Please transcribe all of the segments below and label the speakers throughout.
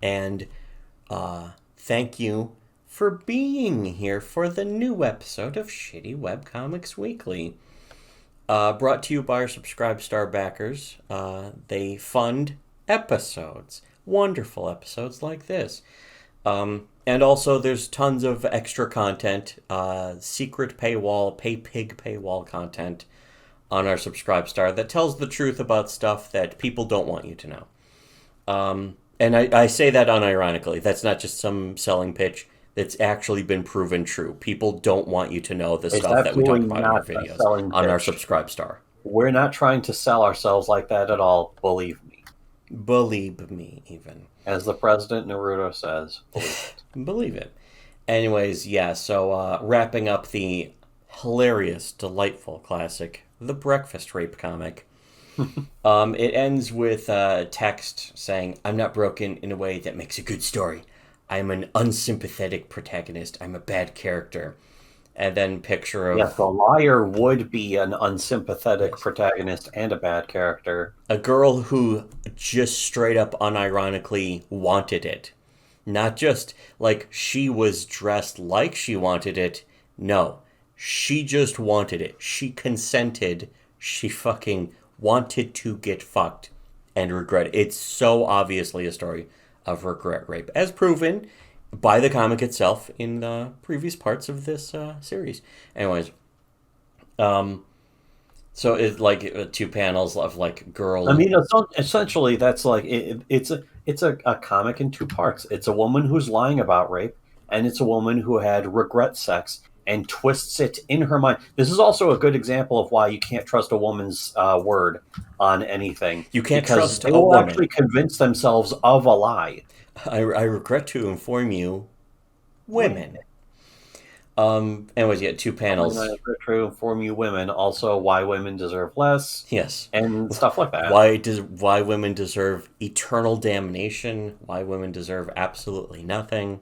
Speaker 1: And thank you for being here for the new episode of Shittywebcomics Weekly. Brought to you by our Subscribe Star backers. They fund episodes, wonderful episodes like this. And also, there's tons of extra content, secret paywall, pig paywall content on our Subscribe Star that tells the truth about stuff that people don't want you to know. And I say that unironically. That's not just some selling pitch. That's actually been proven true. People don't want you to know the stuff that we talk about in our videos on our Subscribe Star.
Speaker 2: We're not trying to sell ourselves like that at all, believe me.
Speaker 1: Believe me, even.
Speaker 2: As the President Naruto says, believe it.
Speaker 1: Believe it. Anyways, yeah, so wrapping up the hilarious, delightful classic, The Breakfast Rape comic. It ends with text saying, "I'm not broken in a way that makes a good story. I'm an unsympathetic protagonist. I'm a bad character." And then picture of...
Speaker 2: Yes, the liar would be an unsympathetic protagonist and a bad character.
Speaker 1: A girl who just straight up unironically wanted it. Not just like she was dressed like she wanted it. No, she just wanted it. She consented. She fucking wanted to get fucked and regret it. It's so obviously a story of regret rape, as proven by the comic itself in the previous parts of this series. Anyways, so it's like two panels of like girl.
Speaker 2: I mean, essentially, that's like it's a comic in two parts. It's a woman who's lying about rape, and it's a woman who had regret sex and twists it in her mind. This is also a good example of why you can't trust a woman's word on anything.
Speaker 1: You can't
Speaker 2: because
Speaker 1: trust
Speaker 2: they
Speaker 1: a
Speaker 2: will
Speaker 1: woman.
Speaker 2: actually convince themselves of a lie.
Speaker 1: I regret to inform you, women. Anyways, yeah, two panels.
Speaker 2: I regret to inform you, women. Also, why women deserve less.
Speaker 1: Yes,
Speaker 2: and stuff like that.
Speaker 1: Why women deserve eternal damnation? Why women deserve absolutely nothing?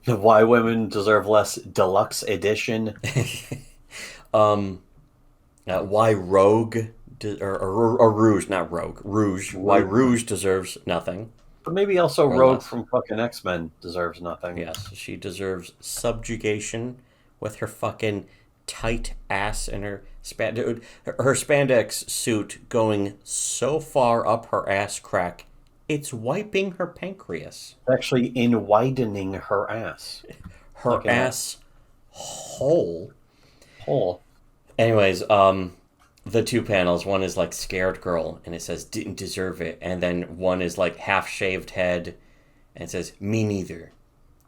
Speaker 2: Why women deserve less deluxe edition.
Speaker 1: Why Rogue or Rouge, not Rogue, Rouge. Why Rouge deserves nothing.
Speaker 2: But maybe also Rogue from fucking X-Men deserves nothing.
Speaker 1: Yes, she deserves subjugation with her fucking tight ass and her spandex suit going so far up her ass crack, it's wiping her pancreas.
Speaker 2: Actually, in widening her ass.
Speaker 1: Her ass hole. Anyways, the two panels, one is like scared girl, and it says didn't deserve it, and then one is like half shaved head, and it says me neither,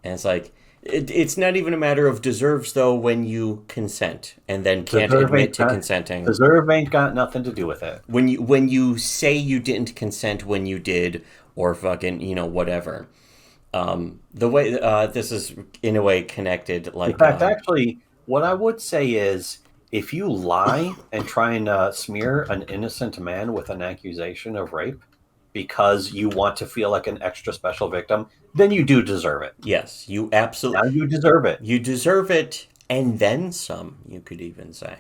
Speaker 1: and it's like it's not even a matter of deserves though when you consent and then can't admit to consenting.
Speaker 2: Deserve ain't got nothing to do with it.
Speaker 1: When you say you didn't consent when you did, or fucking whatever. The way this is in a way connected, like
Speaker 2: in fact, actually, what I would say is, if you lie and try and smear an innocent man with an accusation of rape because you want to feel like an extra special victim, then you do deserve it.
Speaker 1: Yes, you absolutely.
Speaker 2: Now you deserve it.
Speaker 1: You deserve it, and then some. You could even say.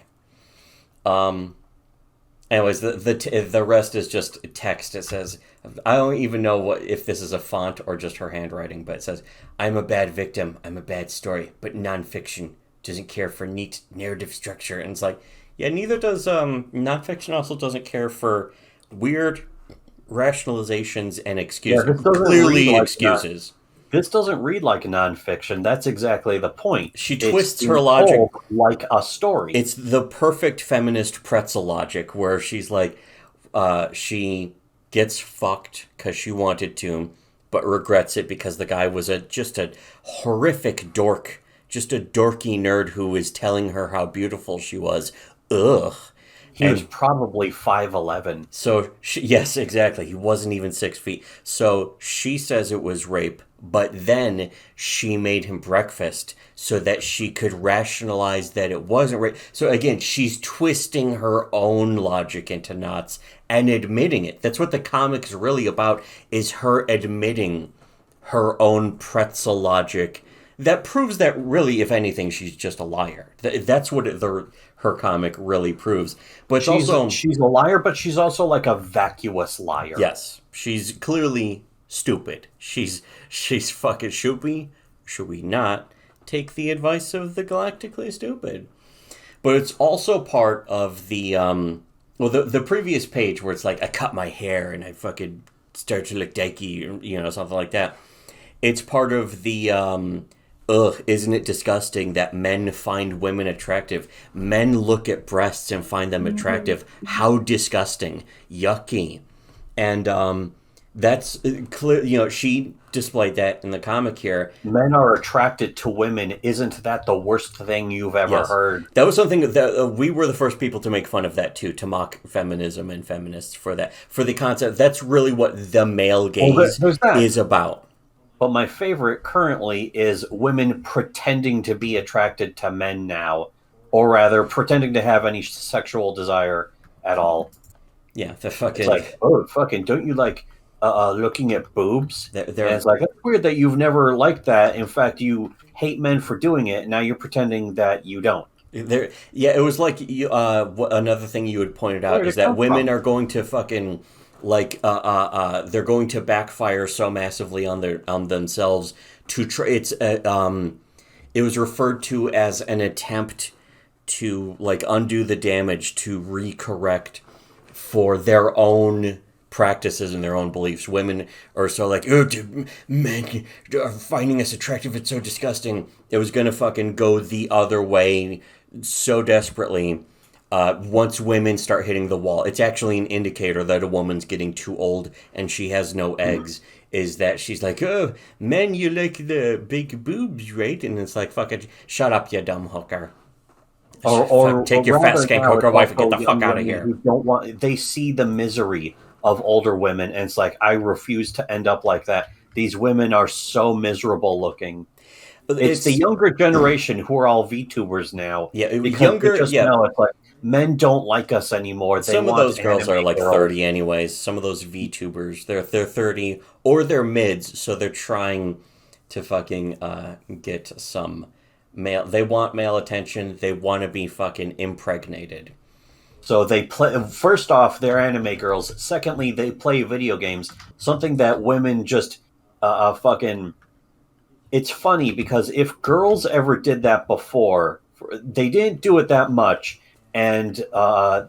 Speaker 1: Anyways, the rest is just text. It says, I don't even know if this is a font or just her handwriting, but it says, "I'm a bad victim. I'm a bad story, but nonfiction doesn't care for neat narrative structure." And it's like, yeah, neither does nonfiction. Also doesn't care for weird rationalizations and excuses.
Speaker 2: Yeah,
Speaker 1: clearly excuses.
Speaker 2: This doesn't read like nonfiction. That's exactly the point.
Speaker 1: She twists her logic
Speaker 2: like a story.
Speaker 1: It's the perfect feminist pretzel logic where she's like, she gets fucked because she wanted to, but regrets it because the guy was just a horrific dork. Just a dorky nerd who was telling her how beautiful she was. Ugh.
Speaker 2: He was probably 5'11".
Speaker 1: So, yes, exactly. He wasn't even 6 feet. So she says it was rape, but then she made him breakfast so that she could rationalize that it wasn't rape. So again, she's twisting her own logic into knots and admitting it. That's what the comic's really about, is her admitting her own pretzel logic. That proves that really, if anything, she's just a liar. That's what her comic really proves. But
Speaker 2: she's a liar, but she's also like a vacuous liar.
Speaker 1: Yes, she's clearly stupid. She's fucking should we not take the advice of the galactically stupid? But it's also part of the the previous page where it's like I cut my hair and I fucking start to look dykey, something like that. It's part of the ugh, isn't it disgusting that men find women attractive? Men look at breasts and find them attractive. How disgusting. Yucky. And that's clear. She displayed that in the comic here.
Speaker 2: Men are attracted to women. Isn't that the worst thing you've ever heard?
Speaker 1: That was something that we were the first people to make fun of that too, to mock feminism and feminists for that, for the concept. That's really what the male gaze is about.
Speaker 2: But my favorite currently is women pretending to be attracted to men now, or rather, pretending to have any sexual desire at all.
Speaker 1: Yeah, the fucking...
Speaker 2: It's like, oh, fucking, don't you like looking at boobs? And it's like, it's weird that you've never liked that. In fact, you hate men for doing it, and now you're pretending that you don't.
Speaker 1: It was like another thing you had pointed out is that women are going to fucking... they're going to backfire so massively on themselves to try. It was referred to as an attempt to undo the damage, to recorrect for their own practices and their own beliefs. Women are so men are finding us attractive. It's so disgusting. It was gonna fucking go the other way so desperately. Once women start hitting the wall, it's actually an indicator that a woman's getting too old and she has no eggs. Is that she's like, oh, men, you like the big boobs, right? And it's like, fucking, shut up, you dumb hooker. Or take your fat skank hooker wife and get the fuck out of here.
Speaker 2: They see the misery of older women, and it's like, I refuse to end up like that. These women are so miserable looking. It's the younger generation who are all VTubers now.
Speaker 1: Yeah, younger.
Speaker 2: Now it's like, men don't like us anymore.
Speaker 1: Some of those girls are 30 anyways. Some of those VTubers, they're 30 or they're mids, so they're trying to fucking get some male. They want male attention. They want to be fucking impregnated.
Speaker 2: So they play. First off, they're anime girls. Secondly, they play video games. Something that women just fucking. It's funny because if girls ever did that before, they didn't do it that much. And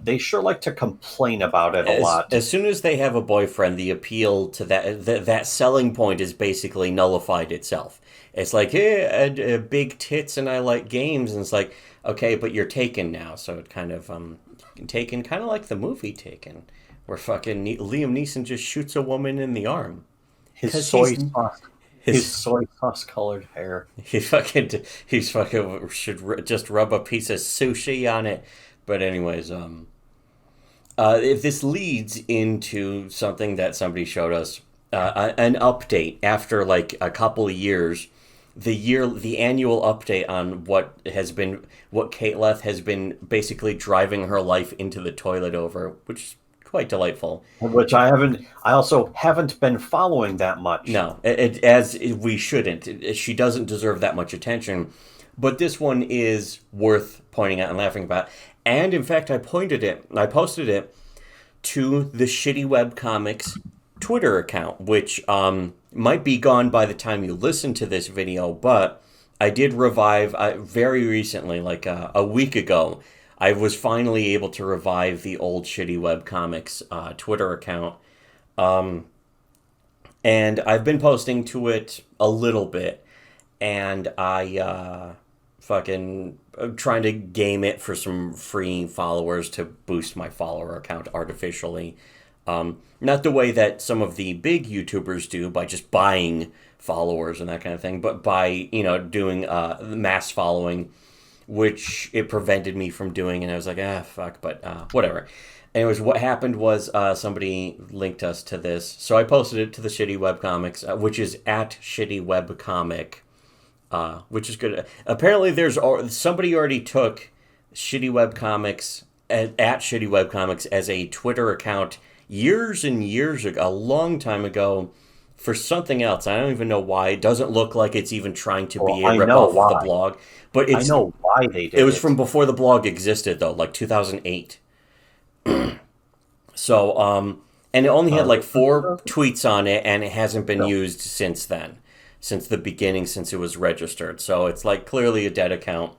Speaker 2: they sure like to complain about it a lot.
Speaker 1: As soon as they have a boyfriend, the appeal to that selling point is basically nullified itself. It's like, hey, big tits and I like games. And it's like, okay, but you're Taken now. So it kind of, Taken, kind of like the movie Taken, where fucking Liam Neeson just shoots a woman in the arm.
Speaker 2: His soy sauce colored hair.
Speaker 1: He fucking should just rub a piece of sushi on it. But anyways, if this leads into something that somebody showed us, an update after a couple of years, the annual update on what Kate Leth has been basically driving her life into the toilet over, which is quite delightful.
Speaker 2: Which I also haven't been following that much.
Speaker 1: No, as we shouldn't. She doesn't deserve that much attention. But this one is worth pointing out and laughing about. And in fact, I posted it to the Shittywebcomics Twitter account, which might be gone by the time you listen to this video, but I did revive very recently, a week ago. I was finally able to revive the old Shittywebcomics Twitter account. And I've been posting to it a little bit, and I'm trying to game it for some free followers to boost my follower account artificially. Not the way that some of the big YouTubers do by just buying followers and that kind of thing, but by, doing mass following, which it prevented me from doing. And I was like, fuck, but whatever. Anyways, what happened was somebody linked us to this. So I posted it to the Shittywebcomics, which is at Shittywebcomic. Which is good. Apparently, somebody already took Shittywebcomics at Shittywebcomics as a Twitter account years and years ago, a long time ago, for something else. I don't even know why. It doesn't look like it's even trying to be a ripoff of the blog. But I
Speaker 2: know why they did it.
Speaker 1: It was from before the blog existed, though, 2008. So, And it only had like 4 tweets on it, and it hasn't been used since then, since the beginning, since it was registered. So it's like clearly a dead account.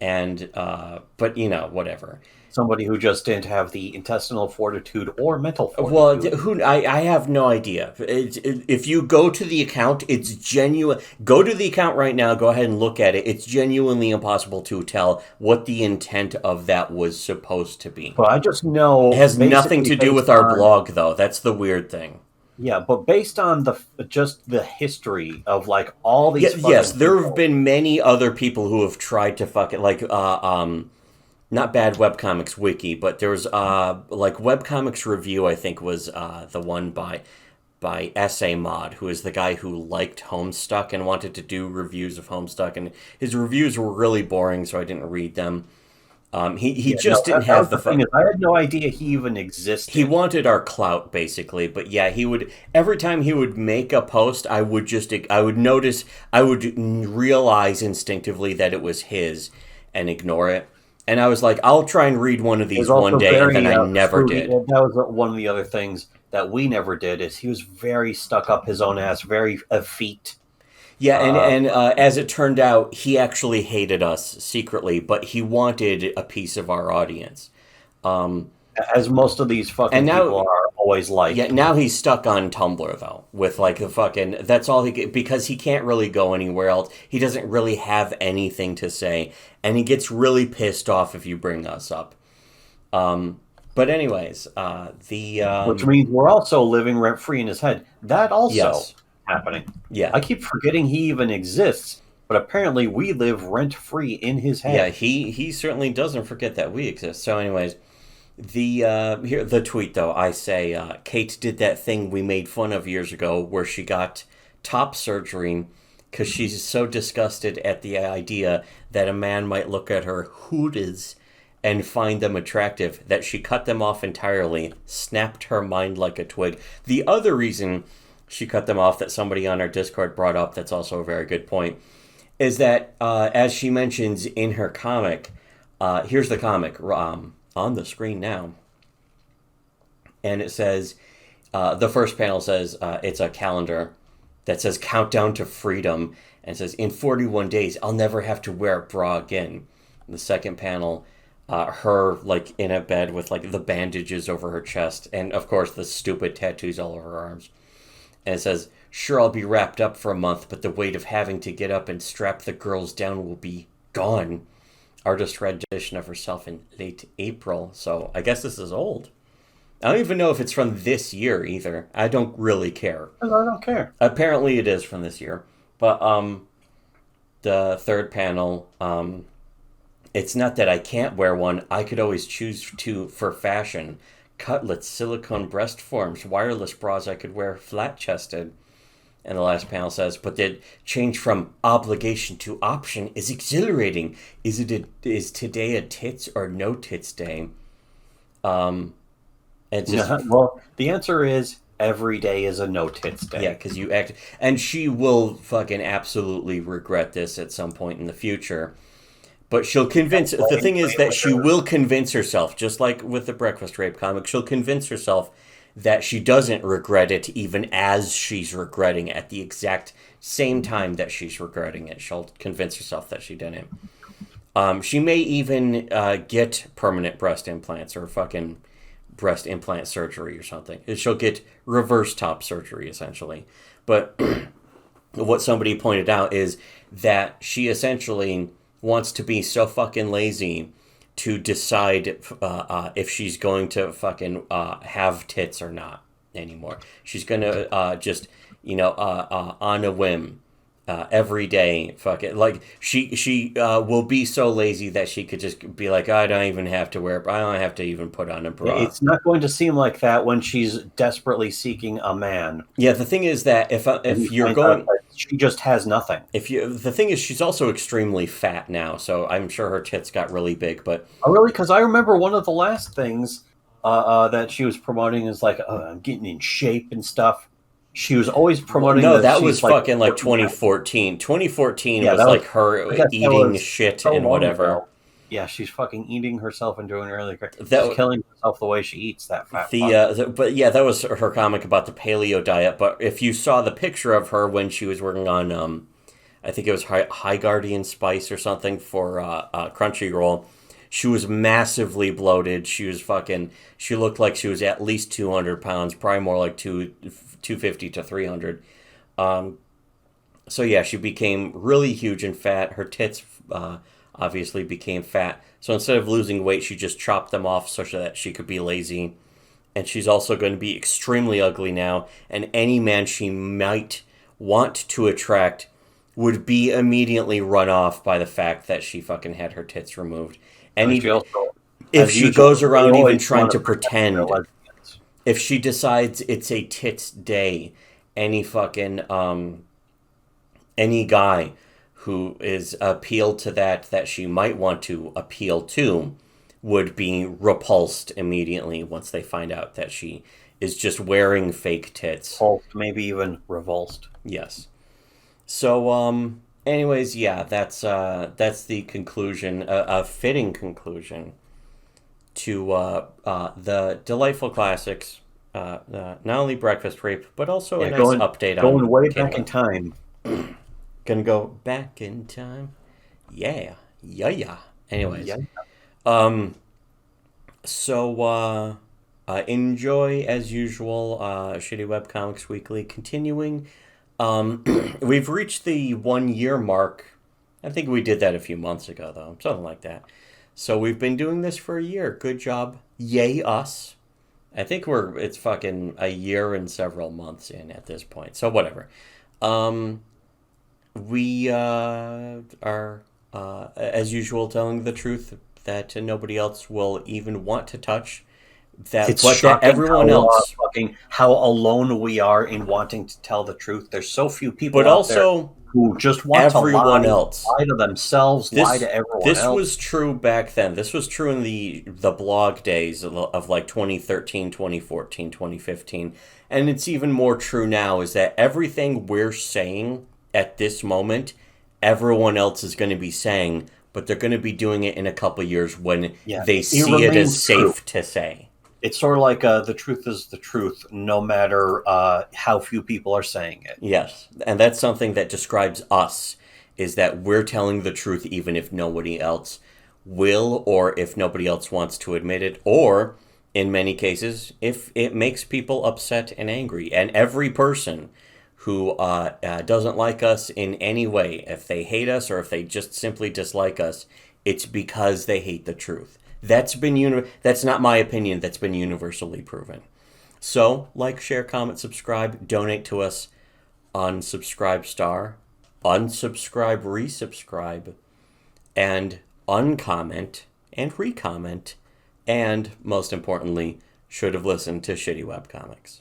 Speaker 1: And but whatever.
Speaker 2: Somebody who just didn't have the intestinal fortitude or mental
Speaker 1: Well,
Speaker 2: fortitude.
Speaker 1: I have no idea. If you go to the account, it's genuine. Go to the account right now. Go ahead and look at it. It's genuinely impossible to tell what the intent of that was supposed to be.
Speaker 2: But I just know
Speaker 1: It has nothing to do with our blog, though. That's the weird thing.
Speaker 2: Yeah, but based on just the history of like all these,
Speaker 1: yes, there have been many other people who have tried to fuck it, like not Bad Webcomics Wiki, but there was like Webcomics Review, I think was the one by Essay Mod, who is the guy who liked Homestuck and wanted to do reviews of Homestuck, and his reviews were really boring, so I didn't read them. He didn't have the
Speaker 2: thing. I had no idea he even existed.
Speaker 1: He wanted our clout, basically, but yeah, he would every time he would make a post, I would realize instinctively that it was his and ignore it. And I was like, I'll try and read one of these one day, and then I never did.
Speaker 2: That was one of the other things that we never did. Is he was very stuck up his own ass, very effete.
Speaker 1: Yeah, and as it turned out, he actually hated us secretly, but he wanted a piece of our audience.
Speaker 2: As most of these fucking people are always like.
Speaker 1: Yeah, now he's stuck on Tumblr, though, with like the fucking... That's all because he can't really go anywhere else. He doesn't really have anything to say, and he gets really pissed off if you bring us up. But anyways,
Speaker 2: Which means we're also living rent-free in his head. That also...
Speaker 1: Yes.
Speaker 2: Happening.
Speaker 1: Yeah.
Speaker 2: I keep forgetting he even exists, but apparently we live rent-free in his head.
Speaker 1: Yeah, he certainly doesn't forget that we exist. So anyways, the tweet though, I say Kate did that thing we made fun of years ago where she got top surgery because she's so disgusted at the idea that a man might look at her hooties and find them attractive that she cut them off entirely, snapped her mind like a twig. The other reason she cut them off that somebody on our Discord brought up, that's also a very good point, is that as she mentions in her comic, here's the comic on the screen now, and it says, the first panel says, it's a calendar that says Countdown to Freedom, and it says, in 41 days, I'll never have to wear a bra again. The second panel, her like in a bed with like the bandages over her chest, and of course the stupid tattoos all over her arms. And it says, sure, I'll be wrapped up for a month, but the weight of having to get up and strap the girls down will be gone. Artist rendition of herself in late April. So I guess this is old. I don't even know if it's from this year either. I don't really care.
Speaker 2: I don't care.
Speaker 1: Apparently it is from this year. But the third panel, it's not that I can't wear one. I could always choose to for fashion. Cutlets, silicone breast forms, wireless bras I could wear flat-chested. And the last panel says, but the change from obligation to option is exhilarating. Is today a tits or no tits day? It's just,
Speaker 2: well, the answer is every day is a no tits day.
Speaker 1: Yeah, because you act, and she will fucking absolutely regret this at some point in the future. But she'll convince... The thing is that she will convince herself, just like with the Breakfast Rape comic, she'll convince herself that she doesn't regret it even as she's regretting it. At the exact same time that she's regretting it, she'll convince herself that she didn't. She may even get permanent breast implants or fucking breast implant surgery or something. She'll get reverse top surgery, essentially. But what somebody pointed out is that she essentially wants to be so fucking lazy to decide if she's going to fucking have tits or not anymore. She's going to just, on a whim, every day, fuck it. Like, she will be so lazy that she could just be like, I don't even have to I don't have to even put on a bra.
Speaker 2: It's not going to seem like that when she's desperately seeking a man.
Speaker 1: Yeah, the thing is that if you're going...
Speaker 2: She just has nothing.
Speaker 1: The thing is, she's also extremely fat now, so I'm sure her tits got really big. But
Speaker 2: really, because I remember one of the last things that she was promoting is like, I'm getting in shape and stuff. She was always promoting.
Speaker 1: No, that was fucking like 2014. 2014 was like her eating shit and whatever.
Speaker 2: Yeah, she's fucking eating herself and doing really great. She's
Speaker 1: That
Speaker 2: killing herself the way she eats, that fat
Speaker 1: the,
Speaker 2: fuck.
Speaker 1: but yeah, that was her comic about the paleo diet. But if you saw the picture of her when she was working on, I think it was High Guardian Spice or something for Crunchyroll, she was massively bloated. She was fucking. She looked like she was at least 200 pounds, probably more like 250 to 300. So yeah, she became really huge and fat. Her tits obviously became fat. So instead of losing weight, she just chopped them off so that she could be lazy. And she's also going to be extremely ugly now. And any man she might want to attract would be immediately run off by the fact that she fucking had her tits removed. And
Speaker 2: She also,
Speaker 1: if
Speaker 2: as
Speaker 1: she
Speaker 2: usual,
Speaker 1: goes
Speaker 2: they
Speaker 1: around even
Speaker 2: always
Speaker 1: trying
Speaker 2: want
Speaker 1: to
Speaker 2: pretend they're
Speaker 1: pretend,
Speaker 2: lesbians.
Speaker 1: if she decides it's a tits day, any fucking any guy who is appealed to that she might want to appeal to would be repulsed immediately once they find out that she is just wearing fake tits.
Speaker 2: Repulsed, maybe even revulsed.
Speaker 1: Yes. So anyways, yeah, that's the conclusion, a fitting conclusion to the delightful classics, not only Breakfast Rape, but also a
Speaker 2: Yeah,
Speaker 1: nice update
Speaker 2: going
Speaker 1: on
Speaker 2: way back in
Speaker 1: Caitlin.
Speaker 2: time.
Speaker 1: Gonna go back in time. Yeah. Yeah, yeah. Anyways.
Speaker 2: Yeah.
Speaker 1: So enjoy as usual, Shitty Webcomics Weekly. Continuing. We've reached the 1 year mark. I think we did that a few months ago, though. Something like that. So we've been doing this for a year. Good job. Yay us. I think it's fucking a year and several months in at this point. So whatever. We are, as usual, telling the truth that nobody else will even want to touch.
Speaker 2: It's
Speaker 1: But that
Speaker 2: shocking
Speaker 1: everyone else.
Speaker 2: how alone we are in wanting to tell the truth. There's so few
Speaker 1: But
Speaker 2: people out there
Speaker 1: also
Speaker 2: who just want to
Speaker 1: everyone else.
Speaker 2: lie to themselves, lie
Speaker 1: This
Speaker 2: to everyone
Speaker 1: this
Speaker 2: else.
Speaker 1: was true back then. This was true in the blog days of like 2013, 2014, 2015. And it's even more true now is that everything we're saying at this moment, everyone else is going to be saying, but they're going to be doing it in a couple years when
Speaker 2: Yeah,
Speaker 1: they
Speaker 2: it
Speaker 1: see it as
Speaker 2: remains true.
Speaker 1: safe to say.
Speaker 2: It's sort of like the truth is the truth, no matter how few people are saying it.
Speaker 1: Yes, and that's something that describes us, is that we're telling the truth even if nobody else will, or if nobody else wants to admit it, or in many cases, if it makes people upset and angry. And every person who doesn't like us in any way, if they hate us or if they just simply dislike us, it's because they hate the truth. That's not my opinion. That's been universally proven. So, like, share, comment, subscribe, donate to us on Subscribestar, unsubscribe, resubscribe, and uncomment and recomment, and most importantly, should have listened to Shitty Webcomics.